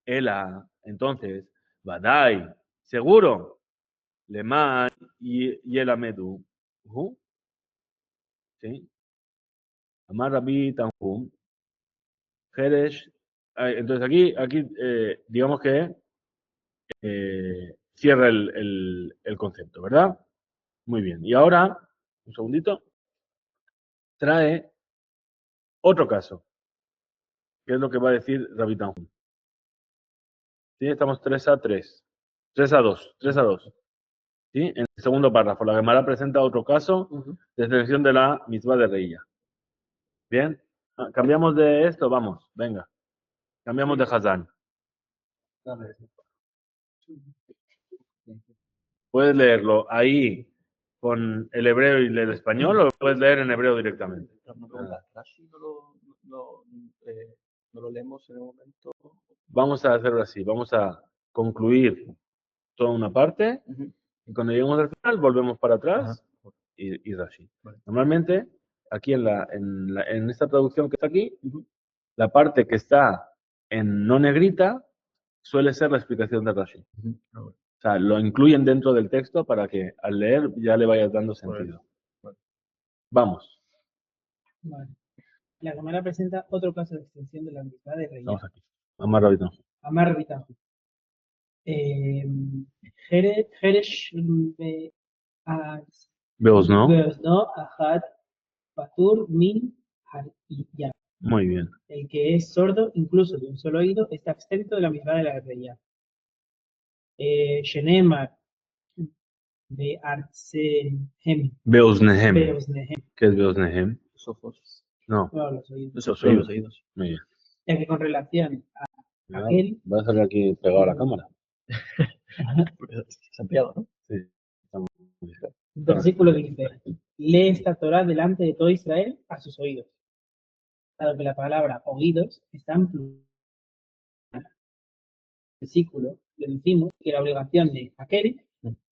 Ela, entonces, Badai, seguro, Leman y el Amedu. ¿Sí? Amar Rabbi Tanhum. Jeresh. Entonces aquí digamos que cierra el concepto, ¿verdad? Muy bien. Y ahora, un segundito, trae otro caso, que es lo que va a decir Rabbi Tanhum. ¿Sí? Estamos 3-3. 3-2. 3-2. ¿Sí? En el segundo párrafo, la Gemara presenta otro caso de selección de la mitzvah de Reilla. ¿Bien? ¿Cambiamos de esto? Vamos, venga. Cambiamos de Hazán. Puedes leerlo ahí con el hebreo y el español, o lo puedes leer en hebreo directamente. Una pregunta, ¿Rashi no lo leemos en el momento? Vamos a hacerlo así. Vamos a concluir toda una parte y cuando lleguemos al final volvemos para atrás y Rashi. Vale. Normalmente, aquí en esta traducción que está aquí, la parte que está en no negrita suele ser la explicación de Rashi. O sea, lo incluyen dentro del texto para que al leer ya le vayas dando sentido. Vamos. Vale. La Gemara presenta otro caso de extensión de la mitzvah de Reilla. Vamos aquí. Amar Rabitán. Amar Bitahu. Jeresh Veos, ¿no? Beosno Ahad Patur Min Hariyah. Muy bien. El que es sordo, incluso de un solo oído, está exento de la mitzvah de la Reilla. Shenemar de Artsehem. Beosnehem. Beosnehem. ¿Qué es Beosnehem? Los ojos. No, No, los oídos. los Solo oídos. los oídos. Muy bien. Ya que con relación a Ya, aquel, va a salir aquí pegado a la cámara. Porque se ha ampliado, ¿no? Sí. Estamos muy bien. el versículo dice: lee esta Torah delante de todo Israel a sus oídos. Dado que la palabra oídos está en plural. Versículo, deducimos que la obligación de aquel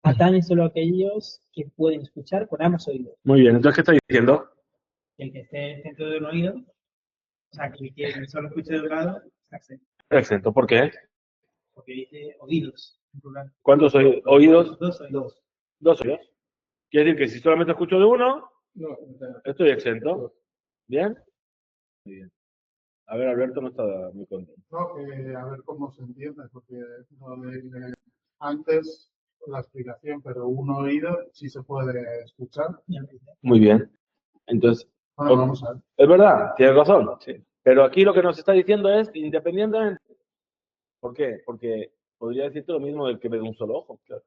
atañe solo a aquellos que pueden escuchar con ambos oídos. Muy bien. Entonces, ¿qué está diciendo? El que esté dentro de un oído, o sea, que solo escuche de un lado, está exento. Está exento. ¿Por qué? Porque dice oídos, en plural. ¿Cuántos oídos? Dos oídos. Dos oídos. Quiere decir que si solamente escucho de uno, No, estoy exento. ¿Bien? Muy bien. A ver, Alberto no está muy contento. no, a ver cómo se entiende, porque lo de antes la explicación, pero un oído sí se puede escuchar. Muy bien. Entonces, Bueno, vamos a ver. es verdad, tienes razón. Sí. Pero aquí lo que nos está diciendo es independientemente. ¿Por qué? Porque podría decirte lo mismo del que ve de un solo ojo. Claro.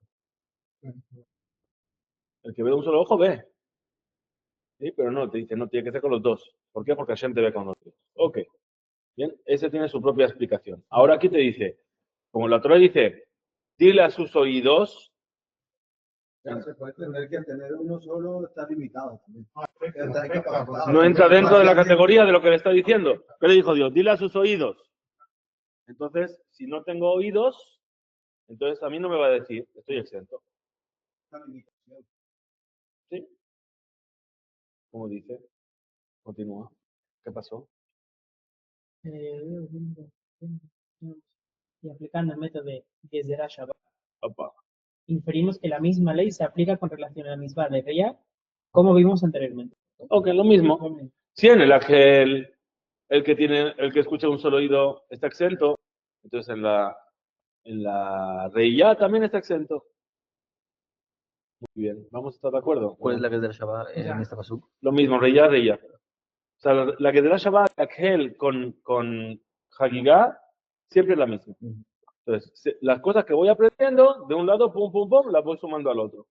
El que ve de un solo ojo ve. ¿Sí? Pero no, te dice, no, tiene que ser con los dos. ¿Por qué? Porque Hashem te ve con los dos. Ok. Bien, ese tiene su propia explicación. Ahora aquí te dice, como la Torah dice, dile a sus oídos. Ya se puede entender que tener uno solo está limitado también. No entra dentro de la categoría de lo que le está diciendo. ¿Qué le dijo Dios? Dile a sus oídos. Entonces, si no tengo oídos, entonces a mí no me va a decir, estoy exento. ¿Sí? ¿Cómo dice? Continúa. ¿Qué pasó? Y aplicando el método de Gezerah Shabbat, Opa. inferimos que la misma ley se aplica con relación a la misma de Reya, como vimos anteriormente. Ok, lo mismo. Si en el que escucha un solo oído está exento, entonces en la En la Reiyá también está exento. Muy bien, vamos a estar de acuerdo. ¿Cuál es la que es del Shabbat en esta pasuk? Lo mismo, Reiyá, Reiyá. O sea, la que de la Shabbat, Akhel con Hagigá, siempre es la misma. Entonces, las cosas que voy aprendiendo, de un lado, pum, pum, pum, las voy sumando al otro.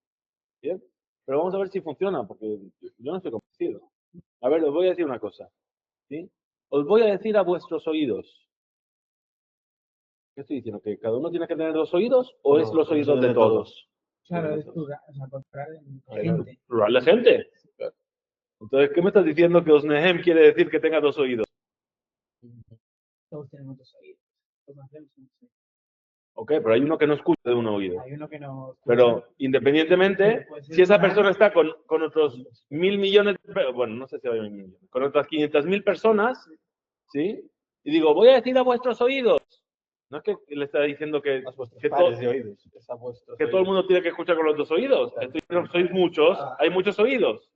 ¿Bien? Pero vamos a ver si funciona, porque yo no estoy convencido. A ver, os voy a decir una cosa. ¿Sí? Os voy a decir a vuestros oídos. ¿Qué estoy diciendo? ¿Que cada uno tiene que tener 2 oídos o es los oídos de todos? Claro, es plural, o sea, por plural en Claro, gente. plural de gente. Entonces, ¿qué me estás diciendo que Osnehem quiere decir que tenga 2 oídos? Todos tenemos 2 oídos. Todos nacemos con 2 oídos. Ok, pero hay uno que no escucha de un oído. Hay uno que no. Pero independientemente, Puede ser si esa plural. persona está con otros 1.000 millones, bueno, no sé si hay 1.000 millones, con otras 500.000 personas, ¿sí? Y digo, voy a decir a vuestros oídos. No es que le está diciendo que, que, Pares de oídos. Es a vuestros que todo el mundo tiene que escuchar con los 2 oídos. Estoy diciendo, sois muchos, hay muchos oídos.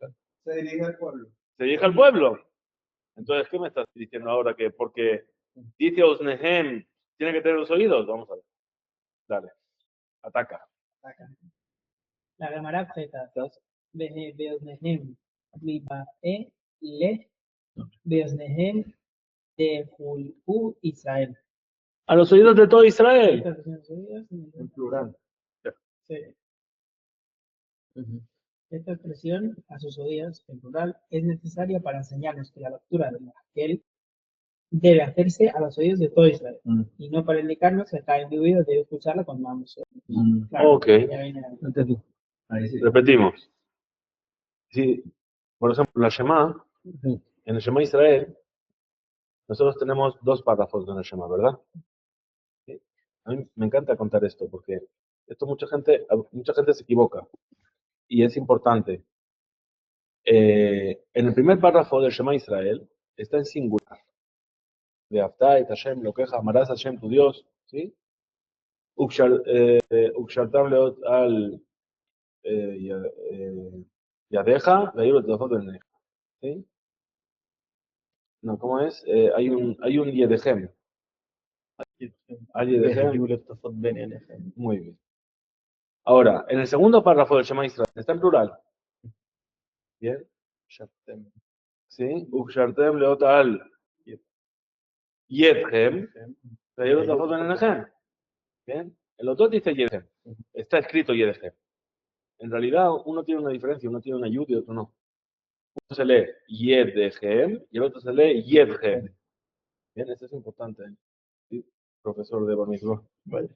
Se dirige al pueblo. Se dirige al pueblo. Entonces, ¿qué me estás diciendo ahora? Que porque dice Osnehem tiene que tener 2 oídos. Vamos a ver. Dale. Ataca. La Gemara objeta. Beosnehem. Mibae le. Beosnehem de Julhu Israel. A los oídos de todo Israel. Estas son los oídos, En plural. sí. Esta expresión, a sus oídos, en plural, es necesaria para enseñarnos que la lectura de aquel debe hacerse a los oídos de todo Israel, y no para indicarnos que cada individuo debe escucharla cuando vamos. Claro, Ok. ya viene ahí. Ahí sí. Repetimos. Sí, por ejemplo, la Shema, en el Shema Israel, nosotros tenemos 2 párrafos en el Shema, ¿verdad? ¿Sí? A mí me encanta contar esto porque esto mucha gente se equivoca y es importante. En el primer párrafo del Shema Israel está en singular. De Aftá et Hashem, lo queja, amarás a Hashem tu Dios, ¿sí? Ukshartam leot al Yadeja, de ahí lo trozó del Neja, ¿sí? No, ¿cómo es? Hay un Yedejem. Al Yedejem. Muy bien. Ahora, en el segundo párrafo del Shema Israel, está en plural. ¿Bien? ¿Sí? Ukshartem leot al Yedhem, de ahí lo trozó del Neja. ¿Bien? El otro dice Yedhem. Está escrito Yedhem. En realidad, uno tiene una diferencia, uno tiene una yud y otro no. Uno se lee Yedhem y el otro se lee Yedhem. Bien, esto es importante. ¿Sí? Profesor de Bar Mitzvah. Vale.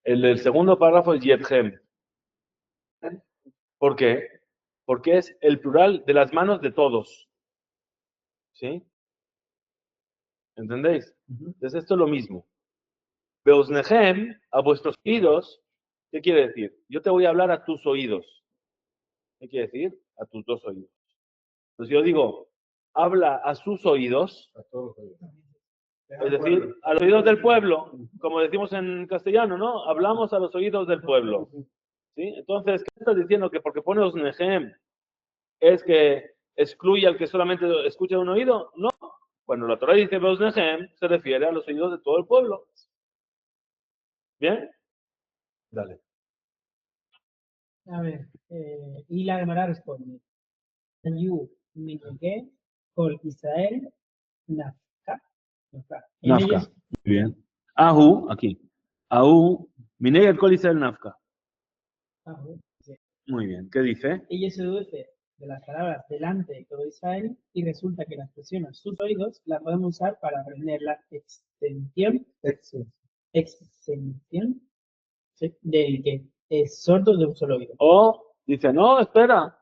El segundo párrafo es Yedhem. ¿Por qué? Porque es el plural de las manos de todos. ¿Sí? ¿Entendéis? Entonces esto es lo mismo. Beosnehem, a vuestros oídos, ¿qué quiere decir? Yo te voy a hablar a tus oídos. ¿Qué quiere decir? A tus 2 oídos. Entonces yo digo, habla a sus oídos, A todos los oídos. es decir, a los oídos del pueblo, como decimos en castellano, ¿no? Hablamos a los oídos del pueblo. ¿Sí? Entonces, ¿qué estás diciendo? Que porque pone Osnehem es que excluye al que solamente escucha un oído. No. Cuando la Torah dice Osnehem, se refiere a los oídos de todo el pueblo. ¿Bien? Dale. A ver, y la Gemara responde. You, Minege, Kol Israel, Nafka. Nafka. Ellos, Muy bien. Ahu, aquí. Ahu, Mineged Kol Israel Nafka. sí. Muy bien. ¿Qué dice? Ellos se deduce de las palabras delante de todo Israel y resulta que la expresión a sus oídos la podemos usar para aprender la extensión sí, del que es sordo de un solo oído. O dice, no, espera.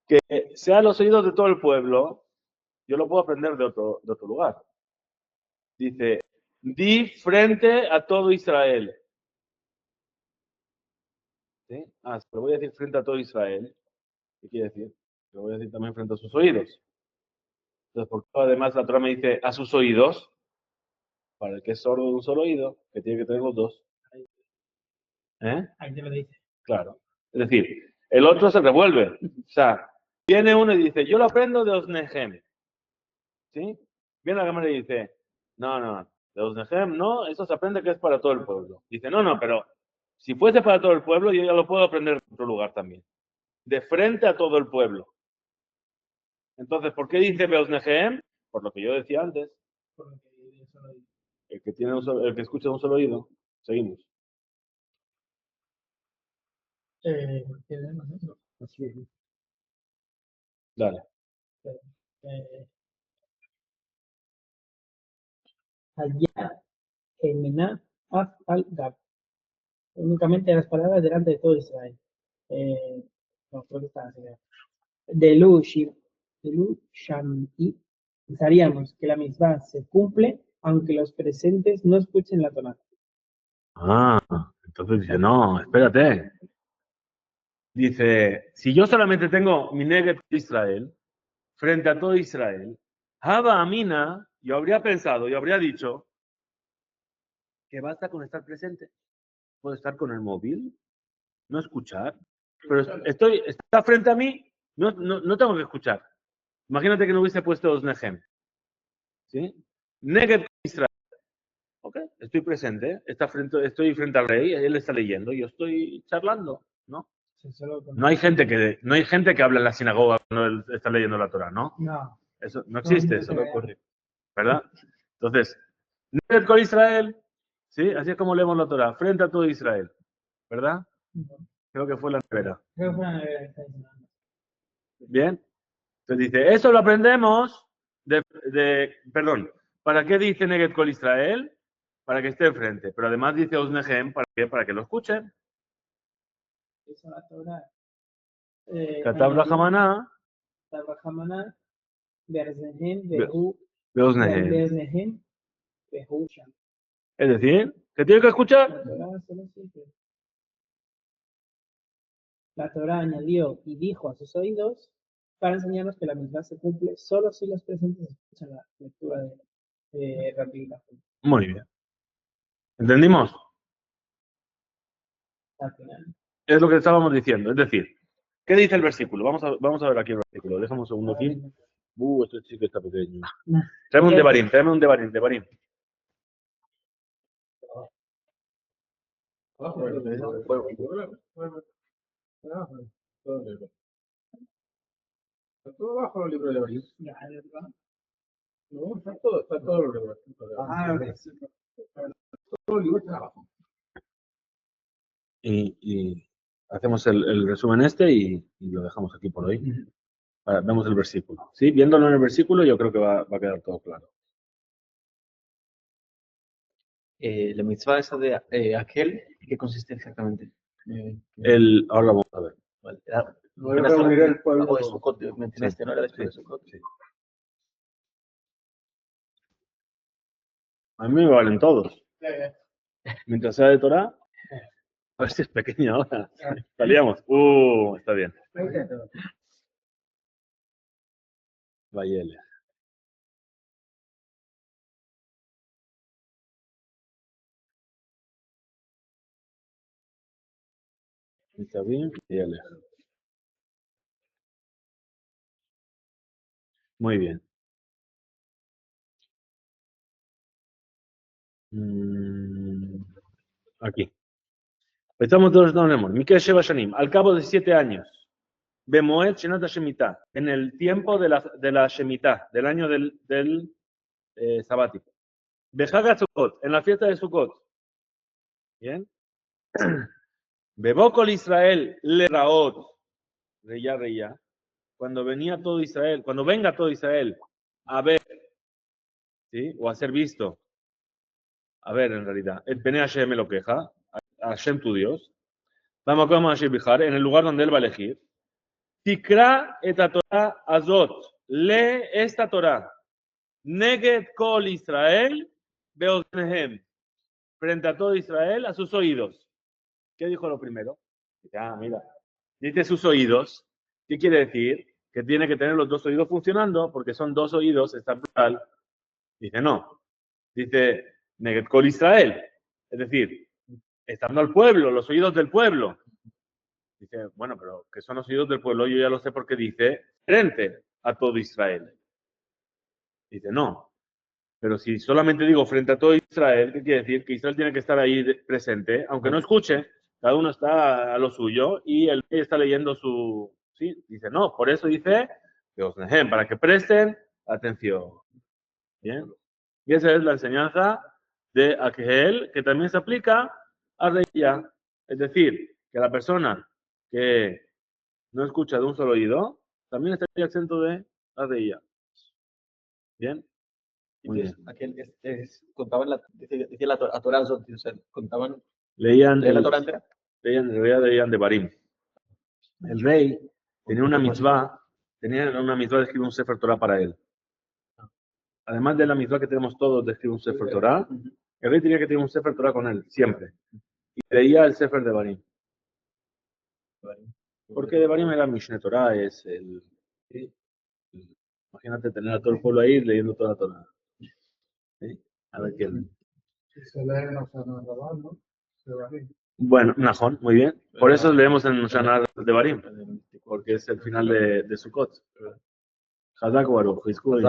Que sea los oídos de todo el pueblo, yo lo puedo aprender de otro lugar. Dice, di frente a todo Israel. ¿Sí? Ah, se lo voy a decir frente a todo Israel. ¿Qué quiere decir? Lo voy a decir también frente a sus oídos. Entonces, porque además la Torah me dice a sus oídos, para el que es sordo de un solo oído, que tiene que tener los 2. ¿Eh? Ahí te lo dice. Claro. Es decir, el otro se revuelve. O sea, viene uno y dice, yo lo aprendo de Osnehem. ¿Sí? Viene la cámara y dice, no, De Osnehem, no, eso se aprende que es para todo el pueblo. Dice, no, pero si fuese para todo el pueblo, yo ya lo puedo aprender en otro lugar también. De frente a todo el pueblo. Entonces, ¿por qué dice Beosnehem? Por lo que yo decía antes. El que escucha un solo oído. Seguimos. Dale. Allá, Emená, Af al Gab. Únicamente las palabras delante de todo Israel. No, creo que está así. Delu Sham'i. Pensaríamos que la misma se cumple aunque los presentes no escuchen la tonada. Ah, entonces dice, no, espérate. Dice, si yo solamente tengo mi Neged Israel, frente a todo Israel, Haba Amina, yo habría pensado, yo habría dicho, que basta con estar presente. Puedo estar con el móvil, no escuchar, pero está frente a mí, no tengo que escuchar. Imagínate que no hubiese puesto Osnehem. ¿Sí? Neged Israel. Ok, estoy presente, estoy frente al rey, él está leyendo, yo estoy charlando, ¿no? No hay gente que habla en la sinagoga cuando él está leyendo la Torah, ¿no? No. Eso no existe, eso no ocurre. ¿Verdad? Entonces, Neged con Israel, ¿sí? Así es como leemos la Torah, frente a todo Israel, ¿verdad? Creo que fue la nevera. Creo que fue una nevera que está diciendo. Bien. Entonces dice, eso lo aprendemos perdón, ¿para qué dice Neged Kol Israel? Para que esté enfrente. Pero además dice Osnehem, ¿para qué? Para que lo escuchen. Eso la Torah. Katab Rahamaná, Tabrahamaná, Berzehen, Behu, Osnehem. Berzehen, Behu Sham. Es decir, ¿que tiene que escuchar? La Torah añadió y dijo a sus oídos para enseñarnos que la misma se cumple solo si los presentes escuchan la lectura de Rabbi Nachman. Muy bien. ¿Entendimos? Al final. Es lo que estábamos diciendo. Es decir, ¿qué dice el versículo? Vamos a ver aquí el versículo. Déjame un segundo aquí. Este chico está pequeño. Tráeme un devarim. Todo abajo el libro de Barín. No, está todo el libro. Todo el libro está abajo. Y hacemos el resumen y lo dejamos aquí por hoy. Vemos el versículo. ¿Sí? Viéndolo en el versículo, yo creo que va a quedar todo claro. La mitzvah esa de aquel, ¿qué consiste exactamente? Ahora vamos a ver. Vale, No era reunir el pueblo. algo de Sukkot, mencionaste, ¿no? Era después de Sukkot. Sí. A mí me valen todos. Mientras sea de Torah, a ver si es pequeña ahora. Salíamos. Está bien. Vayele. Está bien. Vayele. Muy bien. Aquí. Estamos todos en Mikel Sheva Shanim. Al cabo de 7 años. Bemoed Shenat Shemitah. En el tiempo de la Shemitah, del año del sabático. Bejaga Sukkot. En la fiesta de Sukkot. Bien. Bebócol Israel le raot. Reya. Cuando venga todo Israel a ver, ¿sí? O a ser visto. A ver, en realidad. El Bene Hashem me lo queja. A Hashem tu Dios. Vamos a Hashem Bijar, en el lugar donde él va a elegir. Tikra eta Torah azot. Lee esta Torah. Neged kol Israel beoznehem. Frente a todo Israel, a sus oídos. ¿Qué dijo lo primero? Mira. Dice sus oídos. ¿Qué quiere decir? Que tiene que tener los dos oídos funcionando, porque son dos oídos, está en plural. Dice no. Dice Neged kol Israel. Es decir, estando al pueblo, los oídos del pueblo. Dice, bueno, pero que son los oídos del pueblo, yo ya lo sé porque dice frente a todo Israel. Dice, no. Pero si solamente digo frente a todo Israel, ¿qué quiere decir? Que Israel tiene que estar ahí presente, aunque no escuche, cada uno está a lo suyo y el rey está leyendo su... Sí, dice, no, por eso dice, para que presten atención. Bien. Y esa es la enseñanza de Aquel, que también se aplica a Reya. Es decir, que la persona que no escucha de un solo oído, también estaría exento de la Reya. Bien. Muy bien. Aquel contaban decía la Torah, o sea, contaban Leían la Torah entera. en realidad leían de Barim. El rey tenía una mitzvah de escribir un Sefer Torah para él. Además de la mitzvah que tenemos todos de escribir un Sefer Torah, el rey tenía que tener un Sefer Torah con él, siempre. Y leía el Sefer de Barim. Porque de Barim era Mishneh Torah, es imagínate tener a todo el pueblo ahí leyendo toda la Torah. ¿Sí? A ver quién. Si se lee en Oshana Rabá, ¿no? Se va ahí. Bueno, Najón, muy bien. Por eso leemos en Oshana de Barim, porque es el final de Sukkot. Hazak Baruch, Hizku.